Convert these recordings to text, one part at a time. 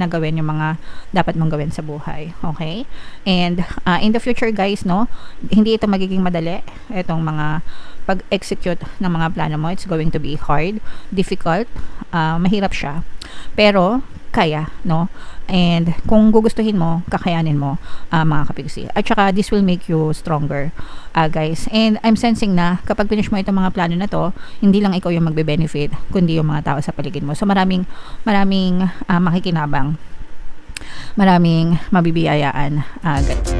na gawin yung mga dapat mong gawin sa buhay. Okay? And in the future guys, no, hindi ito magiging madali. Itong mga pag-execute ng mga plano mo, it's going to be hard, difficult, mahirap siya. Pero kaya, no? And kung gugustuhin mo, kakayanin mo, mga kapigsi. At saka, this will make you stronger, guys. And I'm sensing na, kapag finish mo itong mga plano na to, hindi lang ikaw yung magbe-benefit, kundi yung mga tao sa paligid mo. So, maraming makikinabang. Maraming mabibiyayaan, guys.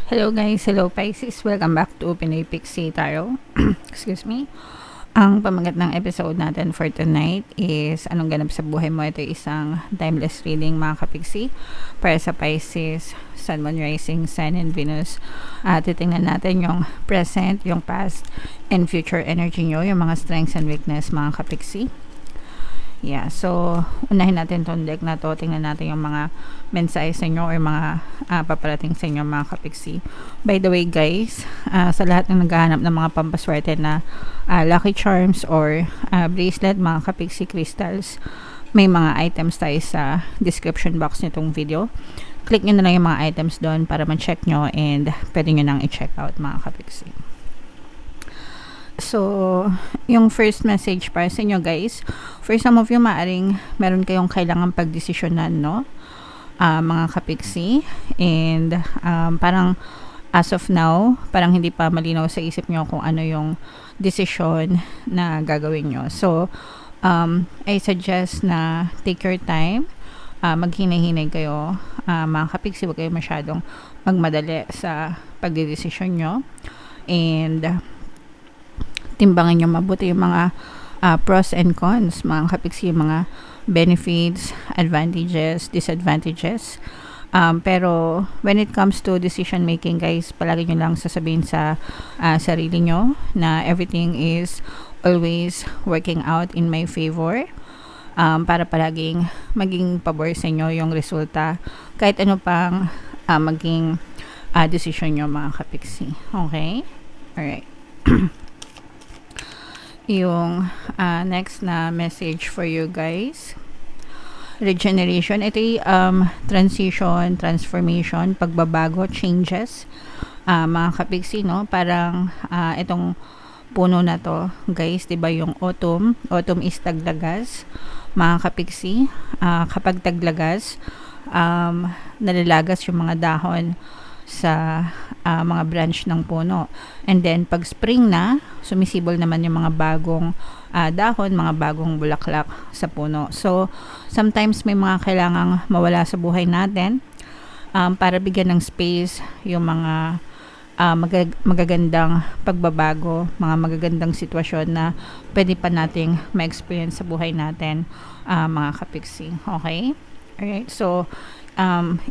Hello guys, hello Pisces, welcome back to Pinoy Pixie Tarot. Excuse me. Ang pamagat ng episode natin for tonight is anong ganap sa buhay mo. Ito isang timeless reading mga kapixie para sa Pisces, Sun, Moon, Rising, Sun, and Venus. Titingnan natin yung present, yung past, and future energy nyo, yung mga strengths and weakness mga kapixie. Yeah, so unahin natin tong deck na to. Tingnan natin yung mga mensahe sa inyo or mga paparating sa inyo mga kapixie. By the way guys, sa lahat ng naghahanap ng mga pampaswerte na lucky charms or bracelet mga kapixie crystals, may mga items tayo sa description box nitong video. Click nyo na lang yung mga items doon para ma-check nyo and pwede nyo nang i-check out mga kapixie. So, yung first message para sa inyo guys, for some of you maaring meron kayong kailangan pagdesisyonan, no? Mga kapixie, and parang as of now, parang hindi pa malinaw sa isip nyo kung ano yung desisyon na gagawin nyo. So, I suggest na take your time, maghinay-hinay kayo, mga kapixie, huwag kayo masyadong magmadali sa pagdedesisyon nyo, and timbangan nyo mabuti yung mga pros and cons, mga kapixie, yung mga benefits, advantages, disadvantages. Pero when it comes to decision making guys, palagi nyo lang sasabihin sa sarili nyo na everything is always working out in my favor, para palaging maging pabor sa inyo yung resulta kahit ano pang maging decision nyo mga kapixie. Okay? Alright. Yung next na message for you guys, regeneration. Ito yung transition, transformation, pagbabago, changes, mga kapixie, no? Parang itong puno na to guys, diba yung autumn is taglagas mga kapixie. Kapag taglagas, nalalagas yung mga dahon sa mga branch ng puno, and then pag spring na, sumisibol naman yung mga bagong dahon, mga bagong bulaklak sa puno. So sometimes may mga kailangang mawala sa buhay natin, para bigyan ng space yung mga magagandang pagbabago, mga magagandang sitwasyon na pwede pa nating ma-experience sa buhay natin, mga kapixie. Okay? Alright, so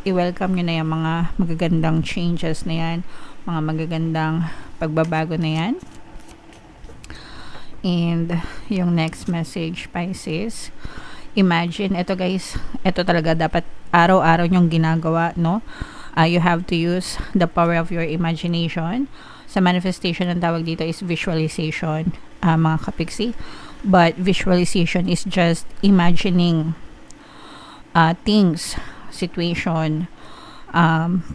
i-welcome nyo na yung mga magagandang changes na yan, mga magagandang pagbabago na yan. And yung next message, Pisces, imagine, ito guys, ito talaga dapat araw-araw nyong ginagawa, no? You have to use the power of your imagination. Sa manifestation, ang tawag dito is visualization, mga kapixie. But visualization is just imagining things, situation,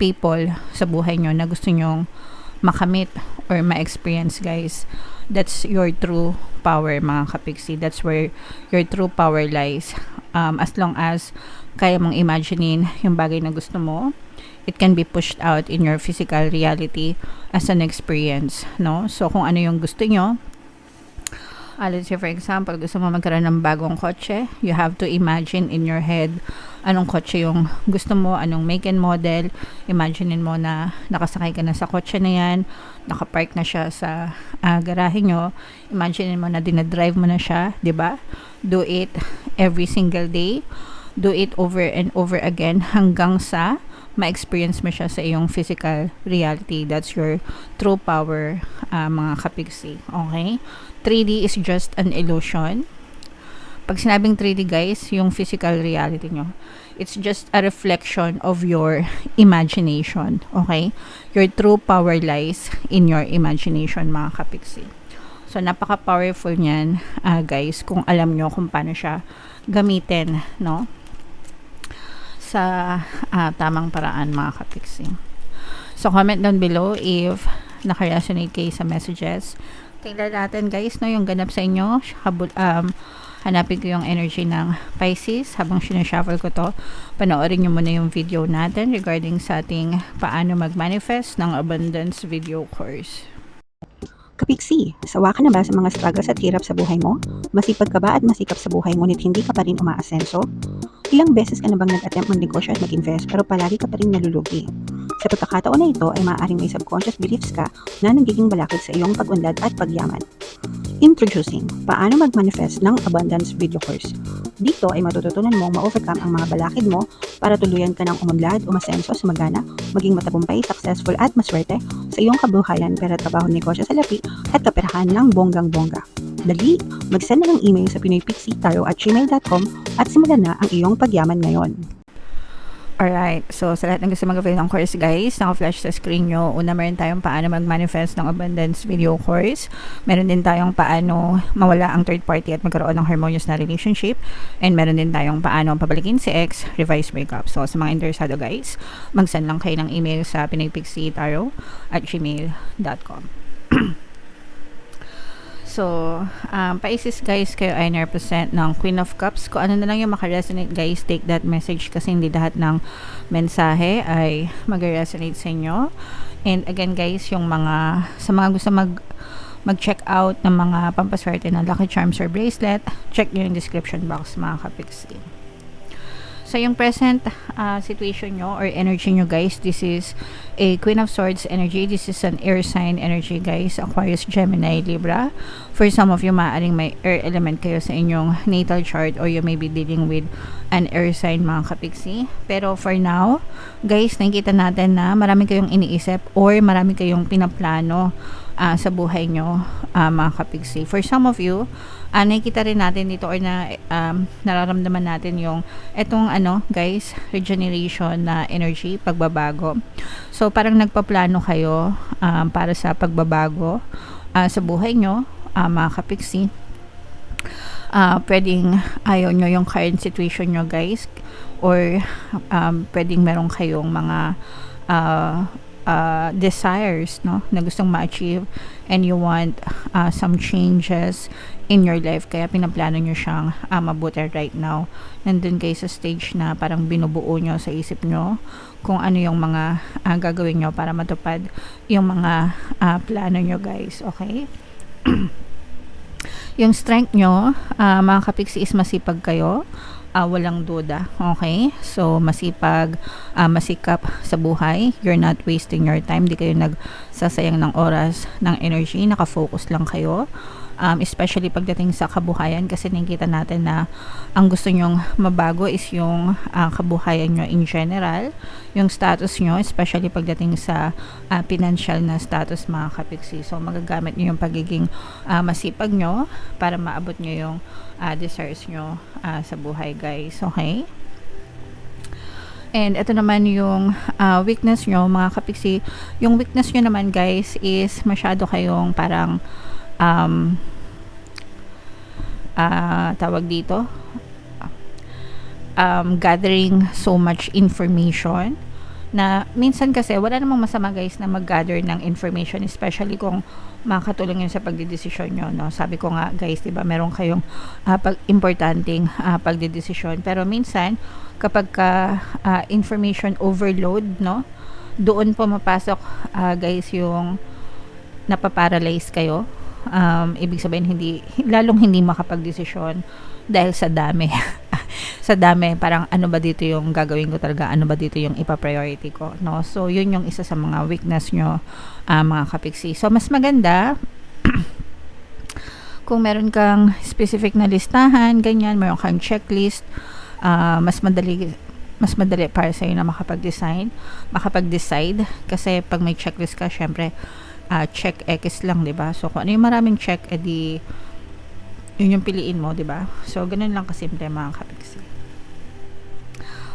people sa buhay nyo na gusto nyong makamit or ma-experience guys. That's your true power mga kapixie. That's where your true power lies. As long as kaya mong imaginein yung bagay na gusto mo, it can be pushed out in your physical reality as an experience, no? So kung ano yung gusto nyo, let's say for example, gusto mo magkaroon ng bagong kotse, you have to imagine in your head anong kotse yung gusto mo, anong make and model. Imaginein mo na nakasakay ka na sa kotse na yan, nakapark na siya sa garahe nyo. Imaginein mo na dinadrive mo na siya, diba? Do it every single day. Do it over and over again hanggang sa ma-experience mo siya sa iyong physical reality. That's your true power, mga kapixie. Okay? 3D is just an illusion. Pag sinabing 3D guys, yung physical reality nyo. It's just a reflection of your imagination. Okay? Your true power lies in your imagination, mga kapiksi. So, napaka-powerful niyan, guys, kung alam nyo kung paano siya gamitin, no? Sa tamang paraan, mga kapiksi. So, comment down below if naka-resonate kayo sa messages. Tingnan natin, guys, no, yung ganap sa inyo. Hanapin ko yung energy ng Pisces habang sinashuffle ko to. Panoorin nyo muna yung video natin regarding sa ating paano mag-manifest ng abundance video course. Kapiksi, sawa ka na ba sa mga struggles at hirap sa buhay mo? Masipag ka ba at masikap sa buhay ngunit hindi ka pa rin umaasenso? Ilang beses ka na bang nag-attempt magnegosyo at mag-invest pero palagi ka pa rin nalulugi? Sa pagkakataon na ito ay maaaring may subconscious beliefs ka na nagiging balakid sa iyong pag-unlad at pagyaman. Introducing, paano mag-manifest ng abundance video course. Dito ay matututunan mong ma-overcome ang mga balakid mo para tuluyan ka ng umunlad, umasenso, sumagana, maging matagumpay, successful at maswerte sa iyong kabuhayan, pera, trabaho, negosyo sa lapi at kaperahan ng bonggang-bongga. Dali, mag-send na ng email sa pinoypixie@gmail.com at simulan na ang iyong pagyaman ngayon. Alright, so sa lahat ng gusto mag-avail ng course guys, naka-flash sa screen nyo. Una, meron tayong paano mag-manifest ng abundance video course. Meron din tayong paano mawala ang third party at magkaroon ng harmonious na relationship. And meron din tayong paano pabalikin si ex, revise breakup. So sa mga interesado guys, mag-send lang kayo ng email sa pinoypixie@gmail.com. So, Pisces guys, kayo ay na-represent ng Queen of Cups. Kung ano na lang yung makaresonate guys, take that message kasi hindi lahat ng mensahe ay mag-resonate sa inyo. And again guys, yung sa mga gusto mag-check out ng mga pampaswerte na Lucky Charms or bracelet, check nyo yung description box, mga kapiksi. So, yung present situation nyo or energy nyo guys, this is a Queen of Swords energy. This is an air sign energy guys, Aquarius, Gemini, Libra. For some of you, maaaring may air element kayo sa inyong natal chart or you may be dealing with an air sign, mga kapiksi. Pero for now, guys, nakikita natin na marami kayong iniisip or marami kayong pinaplano sa buhay nyo, mga kapiksi. For some of you, nakikita rin natin dito or nararamdaman natin yung etong guys, regeneration na energy, pagbabago. So parang nagpaplano kayo para sa pagbabago sa buhay nyo, mga kapiksi. Pwedeng ayaw nyo yung current situation nyo guys, or pwedeng meron kayong mga desires, no, na gustong ma-achieve and you want some changes in your life, kaya pinaplano nyo siyang mabuti right now. Nandun kayo sa stage na parang binubuo nyo sa isip nyo kung ano yung mga gagawin nyo para matupad yung mga plano nyo guys, okay? Yung strength nyo, mga kapiksi, is masipag kayo. Walang duda, okay? So, masipag, masikap sa buhay. You're not wasting your time. Di kayo nagsasayang ng oras, ng energy. Nakafocus lang kayo. Especially pagdating sa kabuhayan, kasi nakikita natin na ang gusto nyong mabago is yung kabuhayan nyo in general, yung status nyo, especially pagdating sa financial na status, mga kapiksi. So magagamit nyo yung pagiging masipag nyo para maabot nyo yung desires nyo sa buhay guys, okay? And ito naman yung weakness nyo, mga kapiksi. Yung weakness nyo naman guys is masyado kayong parang tawag dito, gathering so much information na minsan kasi wala namang masama guys na mag-gather ng information, especially kung makakatulong yun sa pagdedesisyon nyo, no? Sabi ko nga guys, diba, meron kayong importanteng pagdedesisyon, pero minsan kapag information overload, no, doon po mapasok guys yung napaparalyze kayo. Ibig sabihin lalong hindi makapagdesisyon dahil sa dami. Sa dami, parang ano ba dito yung gagawin ko talaga, ano ba dito yung ipa-priority ko, no? So yun yung isa sa mga weakness nyo, mga kapiksi. So mas maganda kung meron kang specific na listahan, ganyan, meron kang checklist, mas madali para sa'yo na makapag-decide, kasi pag may checklist ka, syempre check X lang, 'di ba? So kung ano yung maraming check, edi yun yung piliin mo, di ba? So, ganun lang kasimple mga kapiksi.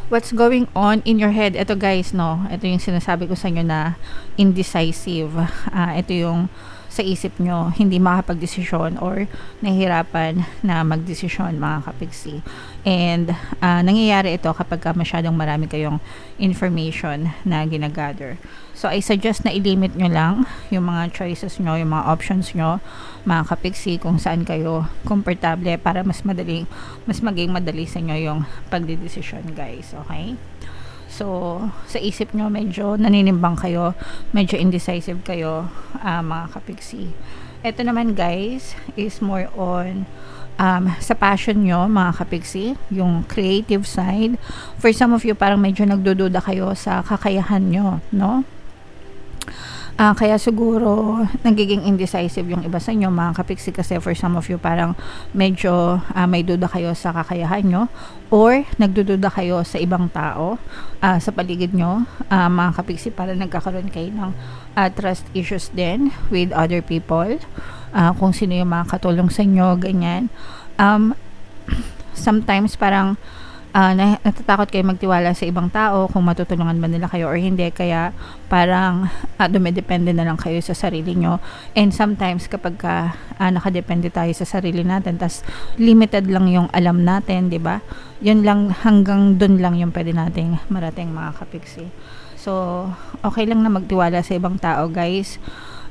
What's going on in your head? Ito guys, no? Ito yung sinasabi ko sa inyo na indecisive. Ito yung sa isip nyo, hindi makapag-desisyon or nahihirapan na mag-desisyon mga kapiksi. And nangyayari ito kapag masyadong marami kayong information na ginagather. So, I suggest na i-limit nyo lang yung mga choices nyo, yung mga options nyo, mga kapiksi, kung saan kayo komportable para mas maging madali sa inyo yung pagdidesisyon, guys. Okay? So, sa isip nyo, medyo naninimbang kayo, medyo indecisive kayo, mga kapiksi. Ito naman, guys, is more on sa passion nyo, mga kapiksi, yung creative side. For some of you, parang medyo nagdududa kayo sa kakayahan nyo, no? Kaya siguro nagiging indecisive yung iba sa inyo mga kapiksi, kasi for some of you parang medyo may duda kayo sa kakayahan nyo, or nagdududa kayo sa ibang tao sa paligid nyo, mga kapiksi, para nagkakaroon kayo ng trust issues din with other people, kung sino yung mga katulong sa inyo, ganyan. Sometimes parang natatakot kayo magtiwala sa ibang tao kung matutulungan ba nila kayo or hindi, kaya parang dumidepende na lang kayo sa sarili nyo. And sometimes kapag nakadepende tayo sa sarili natin, tas limited lang yung alam natin, di ba? Yun lang, hanggang dun lang yung pwede nating marating mga kapiksi. So, okay lang na magtiwala sa ibang tao, guys.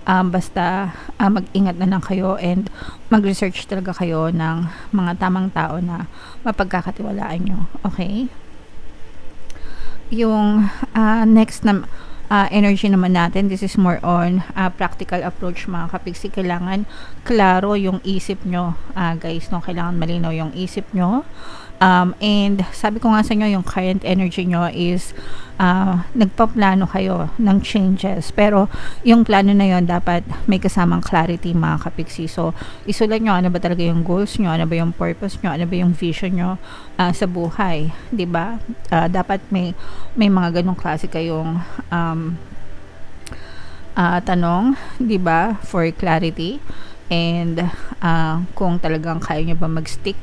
Basta mag-ingat na lang kayo and mag-research talaga kayo ng mga tamang tao na mapagkakatiwalaan nyo. Okay? Yung next na energy naman natin, this is more on practical approach mga kapiksi. Kailangan klaro yung isip nyo, guys, no? Kailangan malinaw yung isip nyo. And sabi ko nga sa inyo, yung current energy nyo is nagpaplano kayo ng changes, pero yung plano na yon dapat may kasamang clarity mga kapiksi. So isulat nyo ano ba talaga yung goals nyo, ano ba yung purpose nyo, ano ba yung vision nyo sa buhay, di ba? Dapat may mga ganong klase kayong tanong, di ba, for clarity. And kung talagang kaya nyo ba mag-stick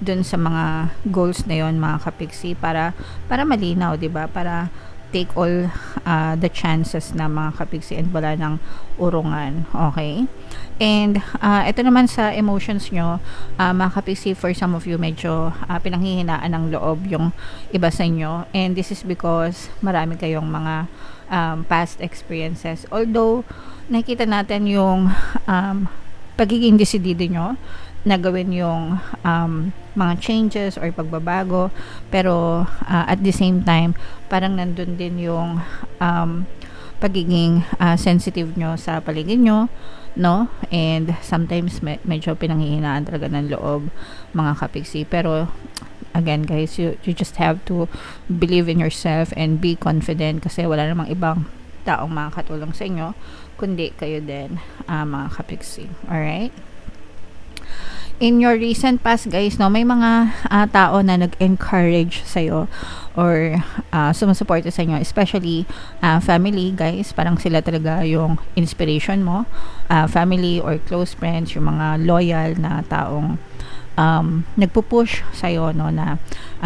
dun sa mga goals na yon mga kapiksi, para malinaw, di ba, para take all the chances na mga kapiksi and wala ng urungan. Okay? And ito naman sa emotions nyo, mga kapiksi, for some of you medyo pinanghihinaan ng loob yung iba sa inyo, and this is because marami kayong mga past experiences. Although nakita natin yung pagiging desidido nyo na gawin yung mga changes or pagbabago, pero at the same time parang nandun din yung pagiging sensitive nyo sa paligid nyo, no? And sometimes medyo pinanghihinaan talaga ng loob mga kapiksi. Pero again, guys, you just have to believe in yourself and be confident, kasi wala namang ibang taong makakatulong sa inyo kundi kayo din, mga kapiksi. Alright? In your recent past, guys, no, may mga tao na nag-encourage sa'yo or sumusuporta sa inyo, especially family, guys. Parang sila talaga yung inspiration mo. Family or close friends, yung mga loyal na taong nagpupush sa'yo, no, na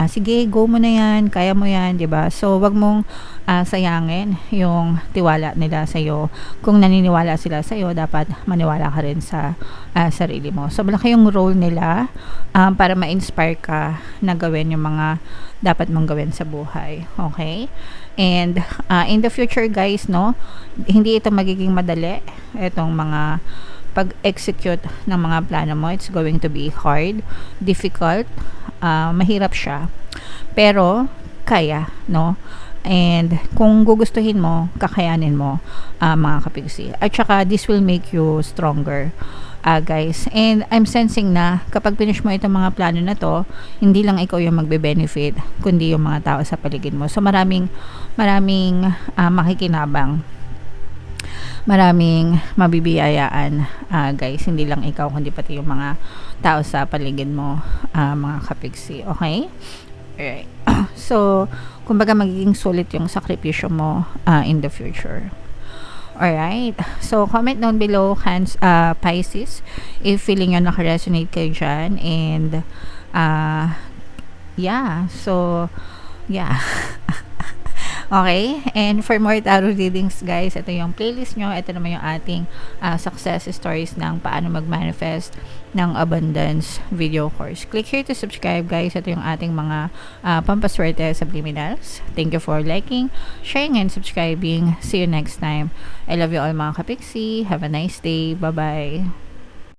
sige, go mo na yan, kaya mo yan, diba? So wag mong sayangin yung tiwala nila sa'yo. Kung naniniwala sila sa'yo, dapat maniwala ka rin sa sarili mo. So malaki yung role nila para ma-inspire ka na gawin yung mga dapat mong gawin sa buhay. Okay? And in the future, guys, no, hindi ito magiging madali, itong mga pag-execute ng mga plano mo. It's going to be hard, difficult, mahirap siya, pero kaya, no? And kung gugustuhin mo, kakayanin mo, mga kapiksi. At saka this will make you stronger, guys. And I'm sensing na kapag finish mo itong mga plano na to, hindi lang ikaw yung magbe-benefit, kundi yung mga tao sa paligid mo. So maraming makikinabang, maraming mabibiyayaan, guys, hindi lang ikaw kundi pati yung mga tao sa paligid mo, mga kapiksi. Okay? Alright. So kumbaga magiging sulit yung sakripisyo mo in the future. Alright. So, comment down below, Pisces, if feeling nyo nakaresonate kayo dyan. And, yeah. So, yeah. Okay? And for more tarot readings, guys, ito yung playlist nyo. Ito naman yung ating success stories ng paano mag-manifest ng abundance video course. Click here to subscribe, guys. Ito yung ating mga pampaswerte subliminals. Thank you for liking, sharing, and subscribing. See you next time. I love you all, mga kapiksi. Have a nice day. Bye-bye.